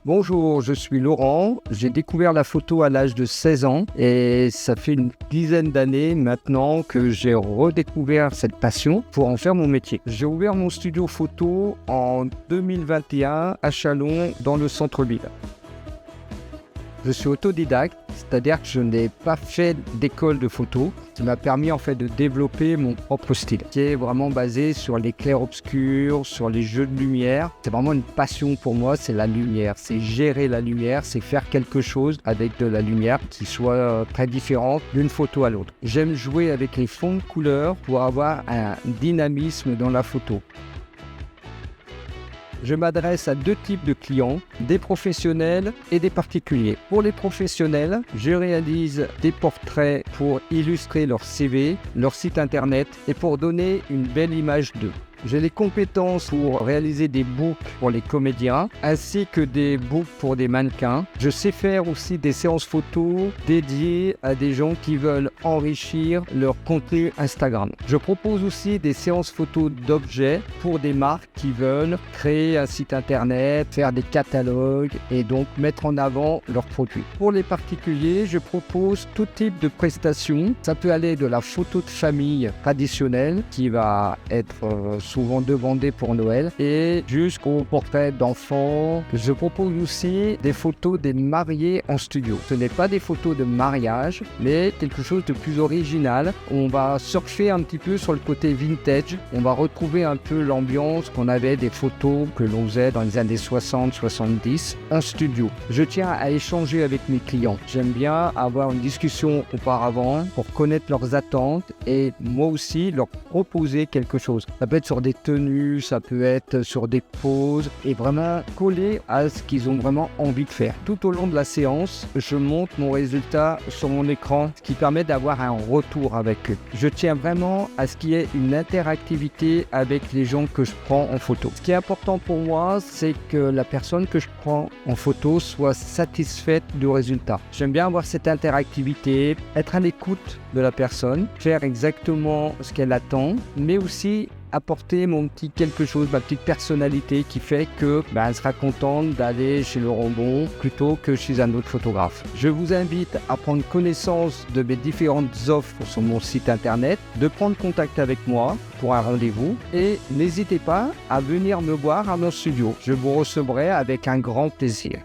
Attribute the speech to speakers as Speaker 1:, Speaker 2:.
Speaker 1: Bonjour, je suis Laurent. J'ai découvert la photo à l'âge de 16 ans et ça fait une dizaine d'années maintenant que j'ai redécouvert cette passion pour en faire mon métier. J'ai ouvert mon studio photo en 2021 à Châlons dans le centre-ville. Je suis autodidacte, c'est-à-dire que je n'ai pas fait d'école de photo. Ça m'a permis en fait de développer mon propre style, qui est vraiment basé sur les clairs-obscurs, sur les jeux de lumière. C'est vraiment une passion pour moi, c'est la lumière, c'est gérer la lumière, c'est faire quelque chose avec de la lumière qui soit très différente d'une photo à l'autre. J'aime jouer avec les fonds de couleurs pour avoir un dynamisme dans la photo. Je m'adresse à deux types de clients, des professionnels et des particuliers. Pour les professionnels, je réalise des portraits pour illustrer leur CV, leur site internet et pour donner une belle image d'eux. J'ai les compétences pour réaliser des books pour les comédiens ainsi que des books pour des mannequins. Je sais faire aussi des séances photos dédiées à des gens qui veulent enrichir leur contenu Instagram. Je propose aussi des séances photos d'objets pour des marques qui veulent créer un site internet, faire des catalogues et donc mettre en avant leurs produits. Pour les particuliers, je propose tout type de prestations. Ça peut aller de la photo de famille traditionnelle qui va être souvent demandé pour Noël et jusqu'aux portraits d'enfants. Je propose aussi des photos des mariés en studio. Ce n'est pas des photos de mariage, mais quelque chose de plus original. On va surfer un petit peu sur le côté vintage. On va retrouver un peu l'ambiance qu'on avait des photos que l'on faisait dans les années 60-70 en studio. Je tiens à échanger avec mes clients. J'aime bien avoir une discussion auparavant pour connaître leurs attentes et moi aussi leur proposer quelque chose. Ça peut être sur des tenues, ça peut être sur des poses et vraiment coller à ce qu'ils ont vraiment envie de faire. Tout au long de la séance, je montre mon résultat sur mon écran, ce qui permet d'avoir un retour avec eux. Je tiens vraiment à ce qu'il y ait une interactivité avec les gens que je prends en photo. Ce qui est important pour moi, c'est que la personne que je prends en photo soit satisfaite du résultat. J'aime bien avoir cette interactivité, être à l'écoute de la personne, faire exactement ce qu'elle attend, mais aussi apporter mon petit quelque chose, ma petite personnalité qui fait que elle sera contente d'aller chez Laurent Bon plutôt que chez un autre photographe. Je vous invite à prendre connaissance de mes différentes offres sur mon site internet, de prendre contact avec moi pour un rendez-vous et n'hésitez pas à venir me voir à mon studio. Je vous recevrai avec un grand plaisir.